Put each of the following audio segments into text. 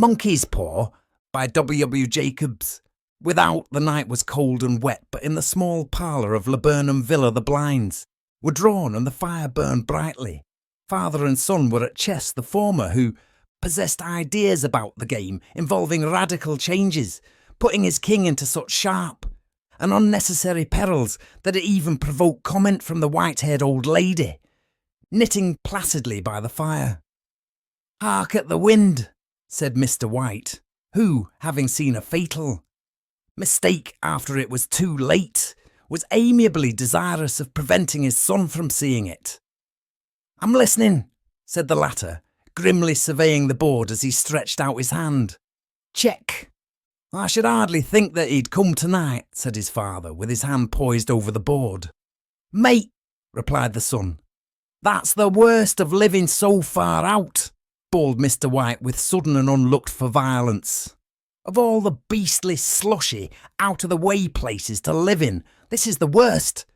Monkey's Paw by W. Jacobs. Without, the night was cold and wet, but in the small parlour of Laburnum Villa the blinds were drawn and the fire burned brightly. Father and son were at chess, the former, who possessed ideas about the game involving radical changes, putting his king into such sharp and unnecessary perils that it even provoked comment from the white-haired old lady, knitting placidly by the fire. "Hark at the wind," said Mr. White, who, having seen a fatal mistake after it was too late, was amiably desirous of preventing his son from seeing it. "I'm listening," said the latter, grimly surveying the board as he stretched out his hand. "Check." "I should hardly think that he'd come tonight," said his father, with his hand poised over the board. "Mate," replied the son, "that's the worst of living so far out," bawled Mr. White with sudden and unlooked-for violence. "Of all the beastly, slushy, out-of-the-way places to live in, this is the worst.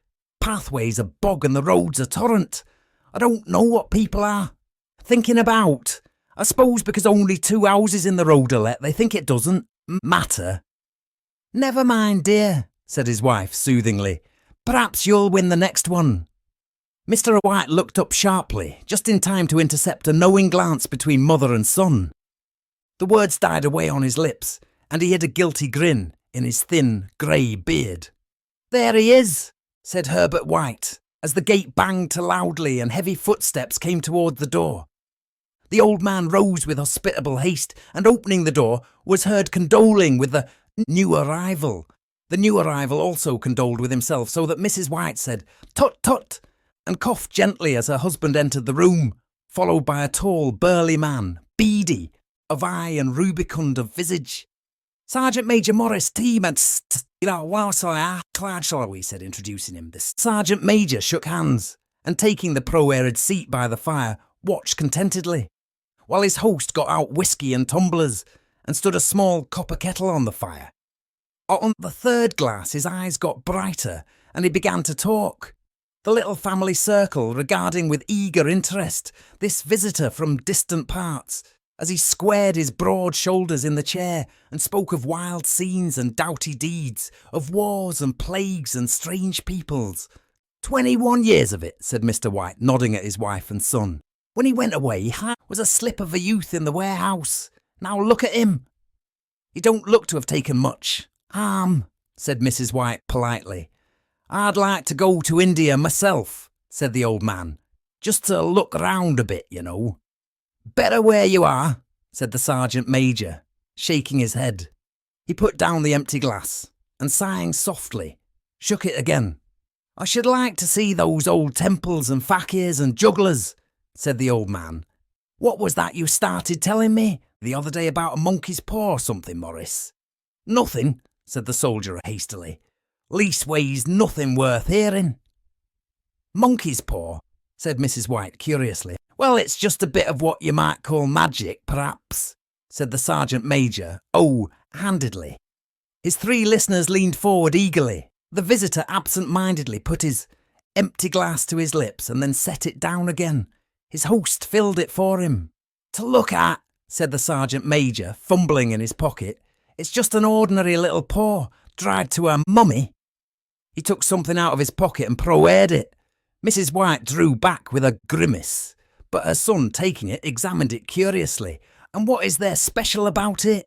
Pathways are bog and the roads a torrent. I don't know what people are thinking about. I suppose because only 2 houses in the road are let, they think it doesn't matter." "Never mind, dear," said his wife soothingly. "Perhaps you'll win the next one." Mr. White looked up sharply, just in time to intercept a knowing glance between mother and son. The words died away on his lips, and he hid a guilty grin in his thin, grey beard. "There he is," said Herbert White, as the gate banged to loudly and heavy footsteps came toward the door. The old man rose with hospitable haste, and opening the door, was heard condoling with the new arrival. The new arrival also condoled with himself, so that Mrs. White said, "Tut, tut," and coughed gently as her husband entered the room, followed by a tall, burly man, beady of eye and rubicund of visage. "Sergeant Major Morris, team, and he said, introducing him. The Sergeant Major shook hands, and taking the pro-arid seat by the fire, watched contentedly, while his host got out whiskey and tumblers, and stood a small copper kettle on the fire. On the third glass, his eyes got brighter, and he began to talk. The little family circle regarding with eager interest this visitor from distant parts, as he squared his broad shoulders in the chair and spoke of wild scenes and doughty deeds, of wars and plagues and strange peoples. 21 years of it," said Mr. White, nodding at his wife and son. "When he went away, he was a slip of a youth in the warehouse. Now look at him. He don't look to have taken much." Said Mrs. White politely. "I'd like to go to India myself," said the old man, "just to look round a bit, you know." "Better where you are," said the Sergeant Major, shaking his head. He put down the empty glass, and sighing softly, shook it again. "I should like to see those old temples and fakirs and jugglers," said the old man. "What was that you started telling me the other day about a monkey's paw or something, Morris?" "Nothing," said the soldier hastily. "Leastways, nothing worth hearing." "Monkey's paw," said Mrs. White curiously. "Well, it's just a bit of what you might call magic, perhaps," said the Sergeant Major, handedly. His 3 listeners leaned forward eagerly. The visitor absent-mindedly put his empty glass to his lips and then set it down again. His host filled it for him. "To look at," said the Sergeant Major, fumbling in his pocket, "it's just an ordinary little paw, dried to a mummy." He took something out of his pocket and pro-aired it. Mrs. White drew back with a grimace, but her son, taking it, examined it curiously. "And what is there special about it?"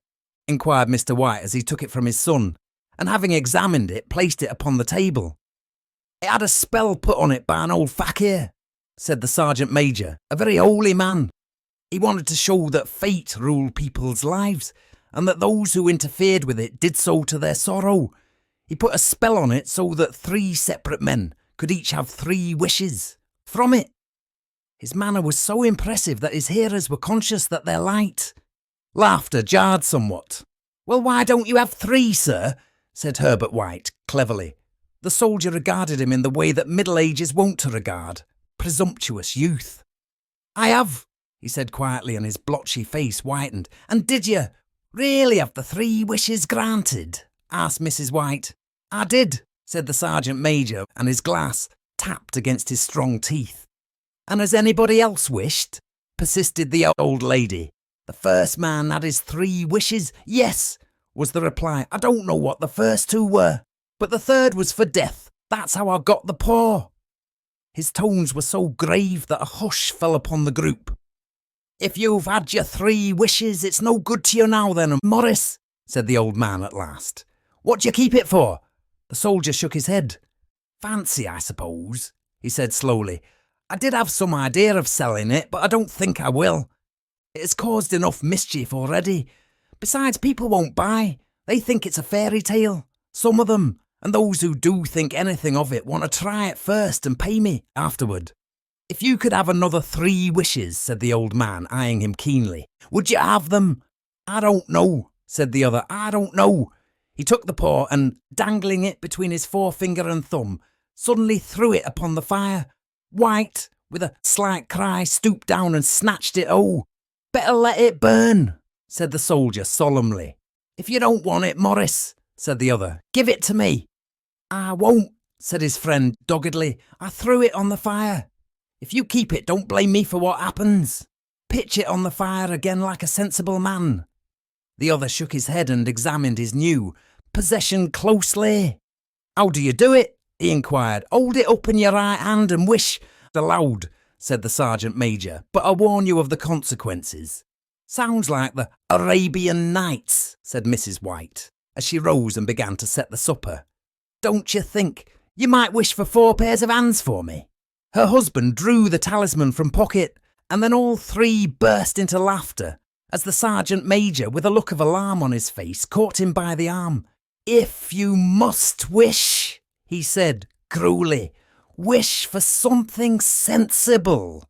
inquired Mr. White as he took it from his son, and having examined it, placed it upon the table. "It had a spell put on it by an old fakir," said the Sergeant Major, "a very holy man. He wanted to show that fate ruled people's lives, and that those who interfered with it did so to their sorrow. He put a spell on it so that 3 separate men could each have 3 wishes from it. His manner was so impressive that his hearers were conscious that their light." Laughter jarred somewhat. "Well, why don't you have 3, sir?" said Herbert White, cleverly. The soldier regarded him in the way that Middle Age is wont to regard presumptuous youth. "I have," he said quietly, and his blotchy face whitened. "And did you really have the 3 wishes granted?" asked Mrs. White. "I did," said the Sergeant Major, and his glass tapped against his strong teeth. "And has anybody else wished?" persisted the old lady. The first man had his 3 wishes. Yes, was the reply. I don't know what the first 2 were, but the third was for death. That's how I got the paw. His tones were so grave that a hush fell upon the group. If you've had your 3 wishes, it's no good to you now then, Morris, said the old man at last. What do you keep it for? The soldier shook his head. Fancy, I suppose, he said slowly. I did have some idea of selling it, but I don't think I will. It has caused enough mischief already. Besides, people won't buy. They think it's a fairy tale. Some of them, and those who do think anything of it, want to try it first and pay me afterward. If you could have another 3 wishes, said the old man, eyeing him keenly, would you have them? I don't know, said the other. I don't know. He took the paw and, dangling it between his forefinger and thumb, suddenly threw it upon the fire. White, with a slight cry, stooped down and snatched it. Oh, better let it burn, said the soldier solemnly. If you don't want it, Morris, said the other, give it to me. I won't, said his friend doggedly. I threw it on the fire. If you keep it, don't blame me for what happens. Pitch it on the fire again like a sensible man. The other shook his head and examined his new possession closely. How do you do it? He inquired. Hold it up in your right hand and wish aloud, said the sergeant major, but I warn you of the consequences. Sounds like the Arabian Nights, said Mrs. White, as she rose and began to set the supper. Don't you think you might wish for 4 pairs of hands for me? Her husband drew the talisman from pocket, and then all 3 burst into laughter as the sergeant major, with a look of alarm on his face, caught him by the arm. If you must wish, he said cruelly, wish for something sensible.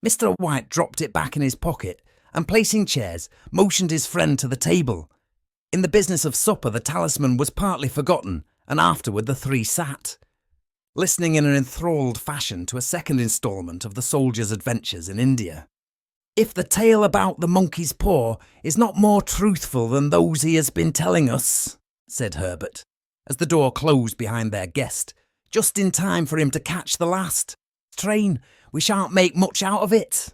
Mr. White dropped it back in his pocket and, placing chairs, motioned his friend to the table. In the business of supper, the talisman was partly forgotten, and afterward the 3 sat, listening in an enthralled fashion to a second instalment of the soldier's adventures in India. If the tale about the monkey's paw is not more truthful than those he has been telling us, said Herbert, as the door closed behind their guest, just in time for him to catch the last train, we shan't make much out of it.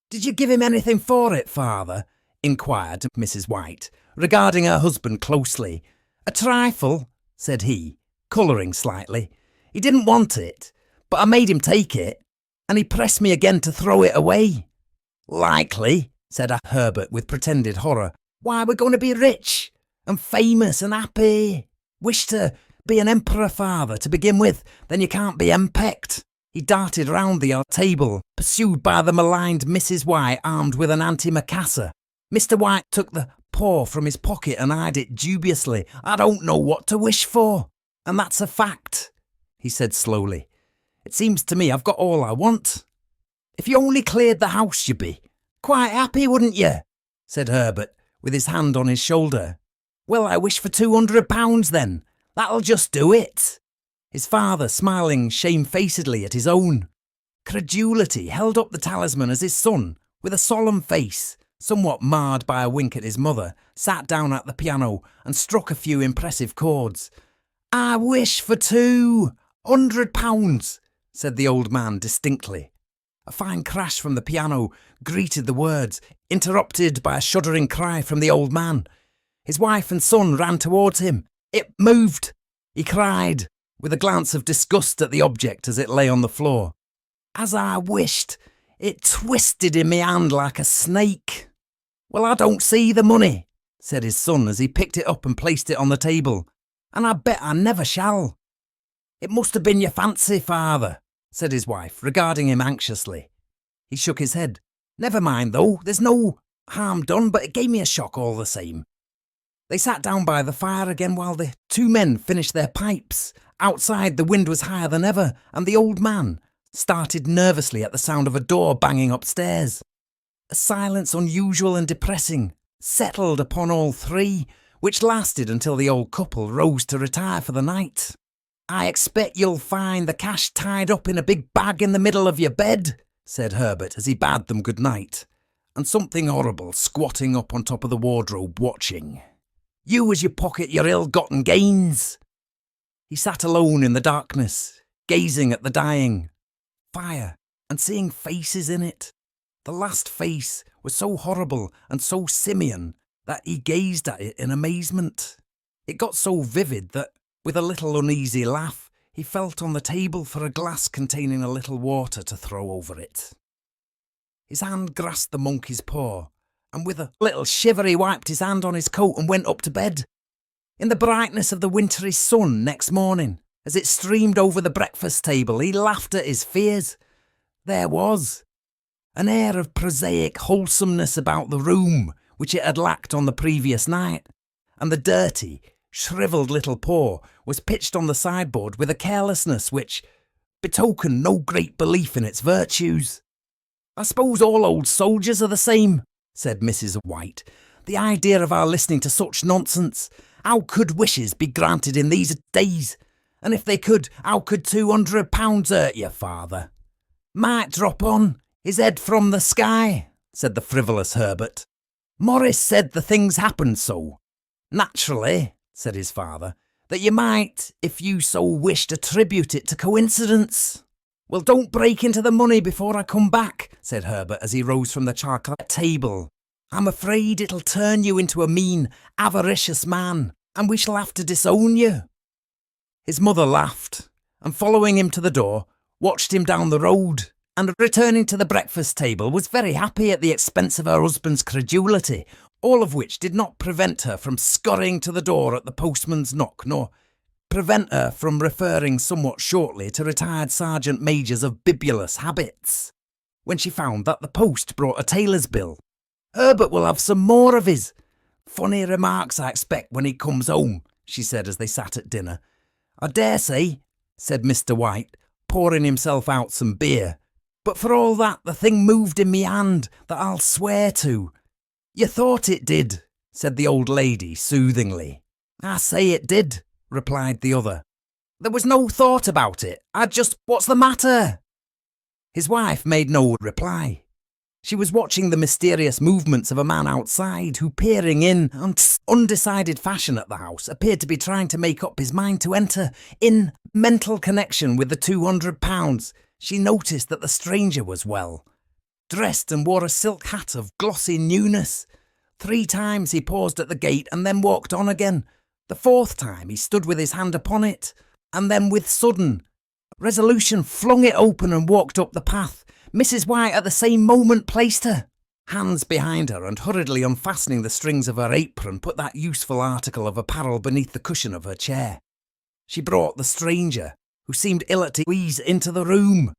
Did you give him anything for it, father? Inquired Mrs. White, regarding her husband closely. A trifle, said he, colouring slightly. He didn't want it, but I made him take it, and he pressed me again to throw it away. Likely, said Herbert with pretended horror. Why, we're going to be rich and famous and happy. Wish to be an emperor, father, to begin with, then you can't be henpecked. He darted round the table, pursued by the maligned Mrs. White, armed with an antimacassar. Mr. White took the paw from his pocket and eyed it dubiously. I don't know what to wish for, and that's a fact, he said slowly. It seems to me I've got all I want. If you only cleared the house, you'd be quite happy, wouldn't you? Said Herbert, with his hand on his shoulder. Well, I wish for £200 then. That'll just do it. His father, smiling shamefacedly at his own credulity, held up the talisman as his son, with a solemn face, somewhat marred by a wink at his mother, sat down at the piano and struck a few impressive chords. I wish for £200, said the old man distinctly. A fine crash from the piano greeted the words, interrupted by a shuddering cry from the old man. His wife and son ran towards him. It moved, he cried, with a glance of disgust at the object as it lay on the floor. As I wished, it twisted in me hand like a snake. Well, I don't see the money, said his son as he picked it up and placed it on the table, and I bet I never shall. It must have been your fancy, father, said his wife, regarding him anxiously. He shook his head. Never mind, though, there's no harm done, but it gave me a shock all the same. They sat down by the fire again while the 2 men finished their pipes. Outside the wind was higher than ever, and the old man started nervously at the sound of a door banging upstairs. A silence unusual and depressing settled upon all 3, which lasted until the old couple rose to retire for the night. I expect you'll find the cash tied up in a big bag in the middle of your bed, said Herbert as he bade them good night, and something horrible squatting up on top of the wardrobe watching. You as you pocket your ill-gotten gains. He sat alone in the darkness, gazing at the dying fire and seeing faces in it. The last face was so horrible and so simian that he gazed at it in amazement. It got so vivid that, with a little uneasy laugh, he felt on the table for a glass containing a little water to throw over it. His hand grasped the monkey's paw, and with a little shiver he wiped his hand on his coat and went up to bed. In the brightness of the wintry sun next morning, as it streamed over the breakfast table, he laughed at his fears. There was an air of prosaic wholesomeness about the room which it had lacked on the previous night, and the dirty, shrivelled little paw was pitched on the sideboard with a carelessness which betokened no great belief in its virtues. "I suppose all old soldiers are the same," said Mrs. White. "The idea of our listening to such nonsense. How could wishes be granted in these days? And if they could, how could £200 hurt you, father?" "Might drop on his head from the sky," said the frivolous Herbert. "Morris said the things happened so. Naturally," said his father, "that you might, if you so wished, attribute it to coincidence." "Well, don't break into the money before I come back," said Herbert as he rose from the chocolate table. "I'm afraid it'll turn you into a mean, avaricious man, and we shall have to disown you." His mother laughed, and following him to the door, watched him down the road, and returning to the breakfast table was very happy at the expense of her husband's credulity, all of which did not prevent her from scurrying to the door at the postman's knock, nor prevent her from referring somewhat shortly to retired sergeant majors of bibulous habits, when she found that the post brought a tailor's bill. "Herbert will have some more of his funny remarks, I expect, when he comes home," she said as they sat at dinner. "I dare say," said Mr. White, pouring himself out some beer, "but for all that the thing moved in me hand that I'll swear to." "You thought it did," said the old lady soothingly. "I say it did," replied the other. "There was no thought about it. What's the matter?" His wife made no reply. She was watching the mysterious movements of a man outside who, peering in undecided fashion at the house, appeared to be trying to make up his mind to enter. In mental connection with the £200, she noticed that the stranger was well dressed and wore a silk hat of glossy newness. 3 times he paused at the gate and then walked on again. The 4th time he stood with his hand upon it, and then with sudden resolution flung it open and walked up the path. Mrs. White at the same moment placed her hands behind her and, hurriedly unfastening the strings of her apron, put that useful article of apparel beneath the cushion of her chair. She brought the stranger, who seemed ill at ease, into the room.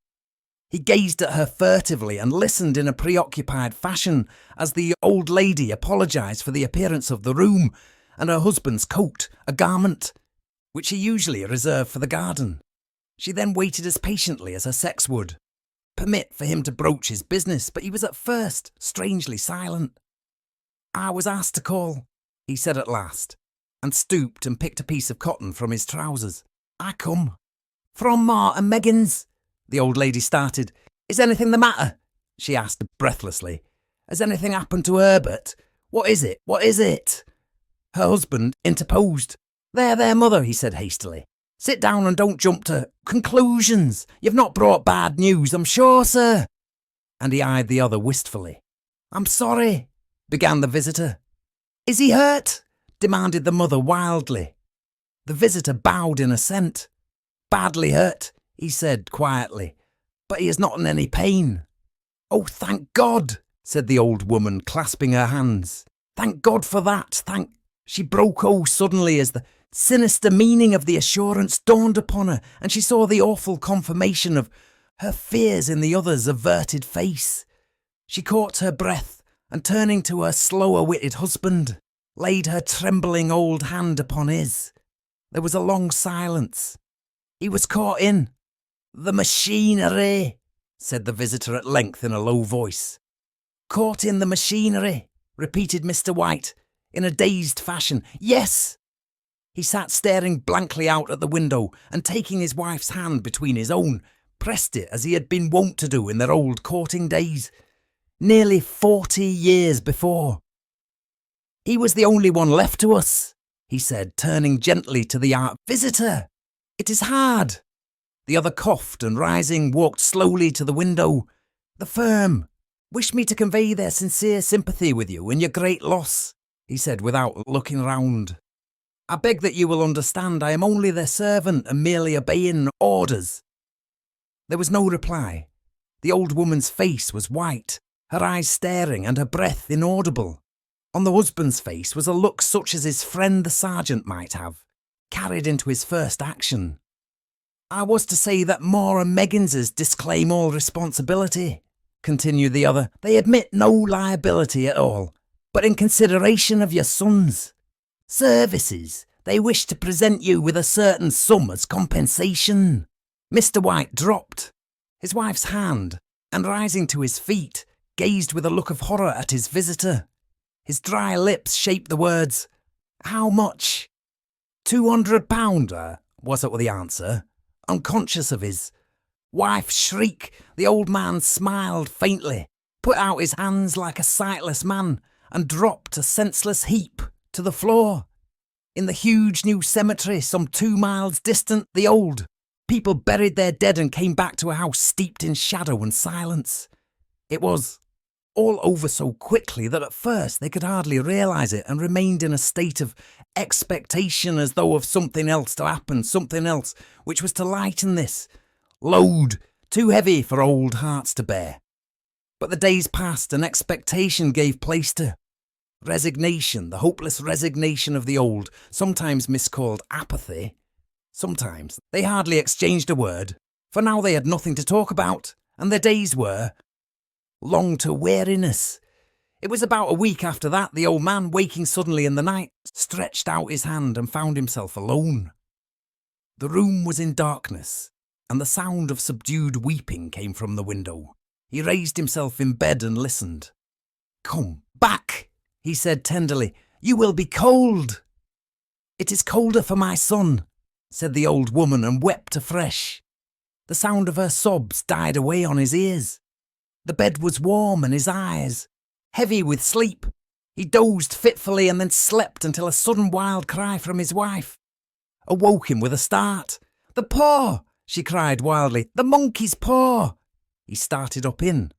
He gazed at her furtively and listened in a preoccupied fashion as the old lady apologised for the appearance of the room and her husband's coat, a garment which she usually reserved for the garden. She then waited as patiently as her sex would permit for him to broach his business, but he was at first strangely silent. "I was asked to call," he said at last, and stooped and picked a piece of cotton from his trousers. "I come." "From Martin Meggins." The old lady started. "Is anything the matter?" she asked breathlessly. "Has anything happened to Herbert? What is it? What is it?" Her husband interposed. There, mother," he said hastily. "Sit down and don't jump to conclusions. You've not brought bad news, I'm sure, sir." And he eyed the other wistfully. "I'm sorry," began the visitor. "Is he hurt?" demanded the mother wildly. The visitor bowed in assent. "Badly hurt," he said quietly, "but he is not in any pain." "Oh, thank God," said the old woman, clasping her hands. "Thank God for that, She broke suddenly as the sinister meaning of the assurance dawned upon her, and she saw the awful confirmation of her fears in the other's averted face. She caught her breath, and turning to her slower-witted husband, laid her trembling old hand upon his. There was a long silence. "He was caught in the machinery," said the visitor at length in a low voice. "Caught in the machinery," repeated Mr. White, in a dazed fashion. "Yes." He sat staring blankly out at the window, and taking his wife's hand between his own, pressed it as he had been wont to do in their old courting days, nearly 40 years before. "He was the only one left to us," he said, turning gently to the visitor. "It is hard." The other coughed and, rising, walked slowly to the window. "The firm," Wish me to convey their sincere sympathy with you in your great loss, he said without looking round. I beg that you will understand I am only their servant and merely obeying orders. There was no reply. The old woman's face was white, her eyes staring and her breath inaudible. On the husband's face was a look such as his friend the sergeant might have, carried into his first action. I was to say that Moore and Megginses disclaim all responsibility, continued the other. They admit no liability at all, but in consideration of your son's services, they wish to present you with a certain sum as compensation. Mr. White dropped his wife's hand and, rising to his feet, gazed with a look of horror at his visitor. His dry lips shaped the words, "How much?" £200, was the answer. Unconscious of his wife's shriek, the old man smiled faintly, put out his hands like a sightless man, and dropped a senseless heap to the floor. In the huge new cemetery some 2 miles distant, the old people buried their dead and came back to a house steeped in shadow and silence. It was all over so quickly that at first they could hardly realise it and remained in a state of expectation as though of something else to happen, something else which was to lighten this load too heavy for old hearts to bear. But the days passed and expectation gave place to resignation, the hopeless resignation of the old, sometimes miscalled apathy. Sometimes they hardly exchanged a word, for now they had nothing to talk about, and their days were long to weariness. It was about a week after that the old man, waking suddenly in the night, stretched out his hand and found himself alone. The room was in darkness, and the sound of subdued weeping came from the window. He raised himself in bed and listened. "Come back," he said tenderly. "You will be cold." "It is colder for my son," said the old woman, and wept afresh. The sound of her sobs died away on his ears. The bed was warm and his eyes heavy with sleep. He dozed fitfully and then slept until a sudden wild cry from his wife awoke him with a start. "The paw!" she cried wildly. "The monkey's paw!" He started up in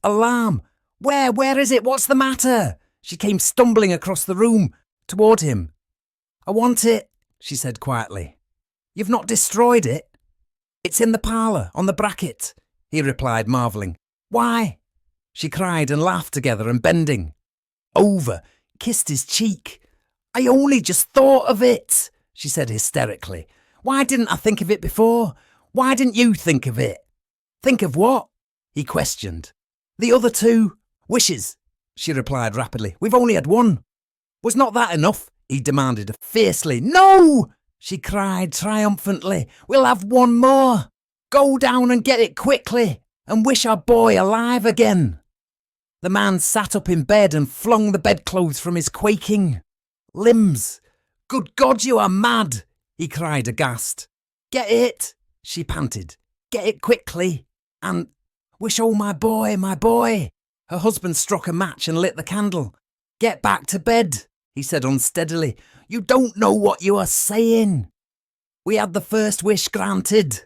alarm. Where is it? What's the matter?" She came stumbling across the room toward him. "I want it," she said quietly. "You've not destroyed it?" "It's in the parlour, on the bracket," he replied, marvelling. "Why?" she cried, and laughed together, and bending over, kissed his cheek. "I only just thought of it," she said hysterically. "Why didn't I think of it before? Why didn't you think of it?" "Think of what?" he questioned. "The other 2 wishes," she replied rapidly. "We've only had one." "Was not that enough?" he demanded fiercely. "No!" she cried triumphantly. "We'll have one more. Go down and get it quickly, and wish our boy alive again." The man sat up in bed and flung the bedclothes from his quaking limbs. "Good God, you are mad!" he cried aghast. "Get it," she panted. "Get it quickly, and wish, oh my boy, my boy." Her husband struck a match and lit the candle. "Get back to bed," he said unsteadily. "You don't know what you are saying." "We had the first wish granted,"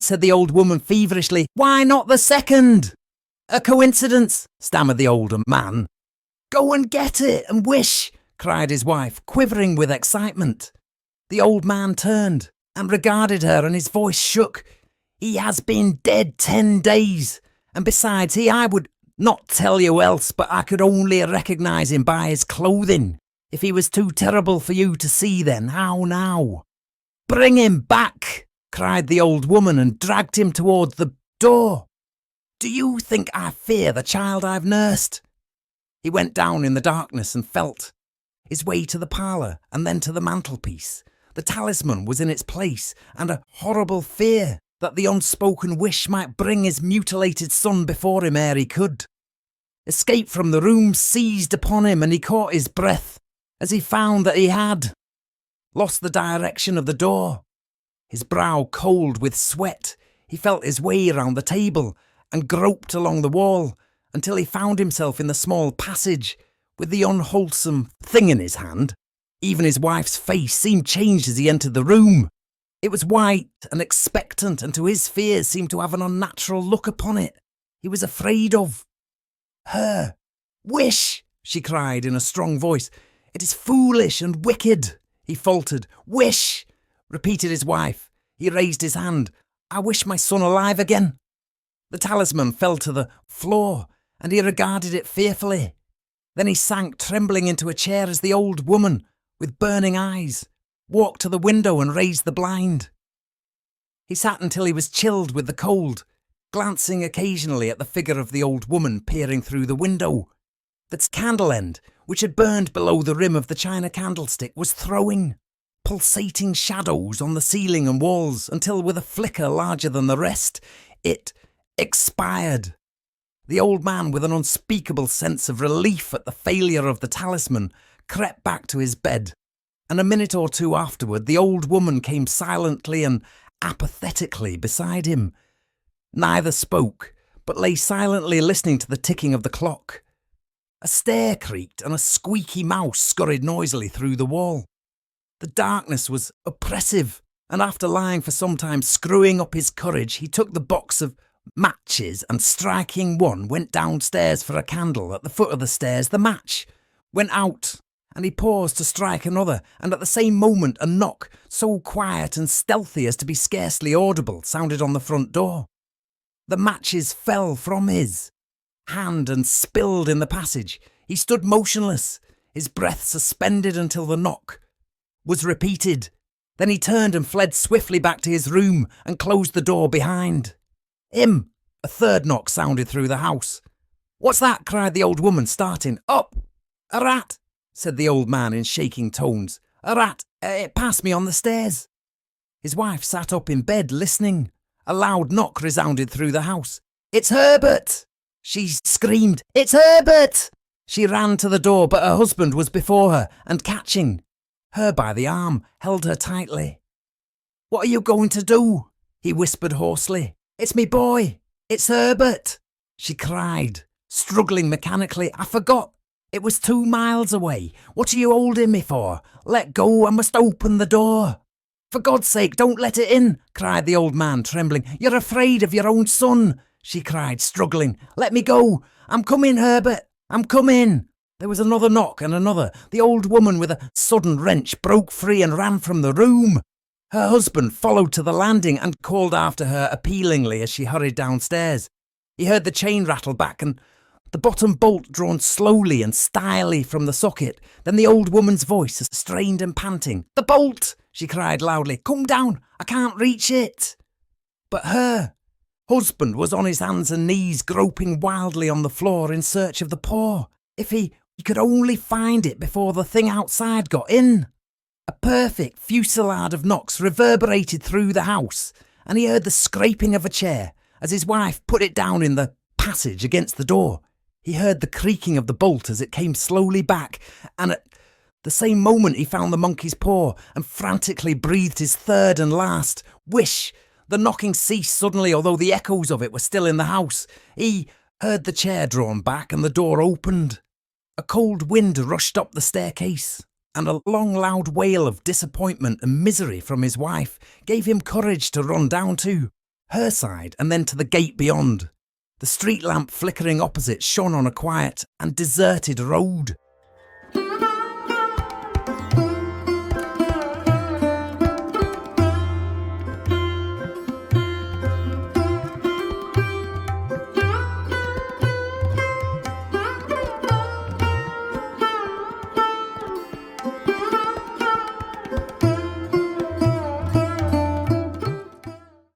said the old woman feverishly. "Why not the second?" "A coincidence," stammered the older man. "Go and get it and wish," cried his wife, quivering with excitement. The old man turned and regarded her, and his voice shook. "He has been dead 10 days, and besides, I would not tell you else, but I could only recognise him by his clothing. If he was too terrible for you to see, then how now?" "Bring him back," cried the old woman, and dragged him toward the door. "Do you think I fear the child I've nursed?" He went down in the darkness and felt his way to the parlour and then to the mantelpiece. The talisman was in its place, and a horrible fear that the unspoken wish might bring his mutilated son before him ere he could escape from the room seized upon him, and he caught his breath as he found that he had lost the direction of the door. His brow cold with sweat, he felt his way round the table and groped along the wall until he found himself in the small passage with the unwholesome thing in his hand. Even his wife's face seemed changed as he entered the room. It was white and expectant, and to his fears seemed to have an unnatural look upon it. He was afraid of Her. Wish, she cried in a strong voice. It is foolish and wicked, he faltered. Wish, repeated his wife. He raised his hand. I wish my son alive again. The talisman fell to the floor, and he regarded it fearfully. Then he sank trembling into a chair as the old woman, with burning eyes, walked to the window and raised the blind. He sat until he was chilled with the cold, glancing occasionally at the figure of the old woman peering through the window. That candle end, which had burned below the rim of the china candlestick, was throwing pulsating shadows on the ceiling and walls until, with a flicker larger than the rest, it expired. The old man, with an unspeakable sense of relief at the failure of the talisman, crept back to his bed, and a minute or two afterward the old woman came silently and apathetically beside him. Neither spoke, but lay silently listening to the ticking of the clock. A stair creaked and a squeaky mouse scurried noisily through the wall. The darkness was oppressive, and after lying for some time screwing up his courage, he took the box of matches and, striking one, went downstairs for a candle. At the foot of the stairs the match went out, and he paused to strike another, and at the same moment a knock, so quiet and stealthy as to be scarcely audible, sounded on the front door. The matches fell from his hand and spilled in the passage. He stood motionless, his breath suspended until the knock was repeated. Then he turned and fled swiftly back to his room and closed the door behind him. A third knock sounded through the house. "What's that?" cried the old woman, starting up. "A rat," said the old man in shaking tones. "A rat. It passed me on the stairs." His wife sat up in bed, listening. A loud knock resounded through the house. "It's Herbert!" she screamed. "It's Herbert!" She ran to the door, but her husband was before her, and catching her by the arm, held her tightly. "What are you going to do?" he whispered hoarsely. "It's me boy. It's Herbert," she cried, struggling mechanically. "I forgot. It was 2 miles away. What are you holding me for? Let go. I must open the door." "For God's sake, don't let it in," cried the old man, trembling. "You're afraid of your own son," she cried, struggling. "Let me go. I'm coming, Herbert. I'm coming." There was another knock and another. The old woman, with a sudden wrench, broke free and ran from the room. Her husband followed to the landing and called after her appealingly as she hurried downstairs. He heard the chain rattle back and the bottom bolt drawn slowly and stylily from the socket. Then the old woman's voice, strained and panting. "The bolt!" she cried loudly. "Come down. I can't reach it." But her husband was on his hands and knees, groping wildly on the floor in search of the paw. If he could only find it before the thing outside got in. A perfect fusillade of knocks reverberated through the house, and he heard the scraping of a chair as his wife put it down in the passage against the door. He heard the creaking of the bolt as it came slowly back, and at the same moment he found the monkey's paw and frantically breathed his third and last wish. The knocking ceased suddenly, although the echoes of it were still in the house. He heard the chair drawn back and the door opened. A cold wind rushed up the staircase, and a long loud wail of disappointment and misery from his wife gave him courage to run down to her side and then to the gate beyond. The street lamp flickering opposite shone on a quiet and deserted road.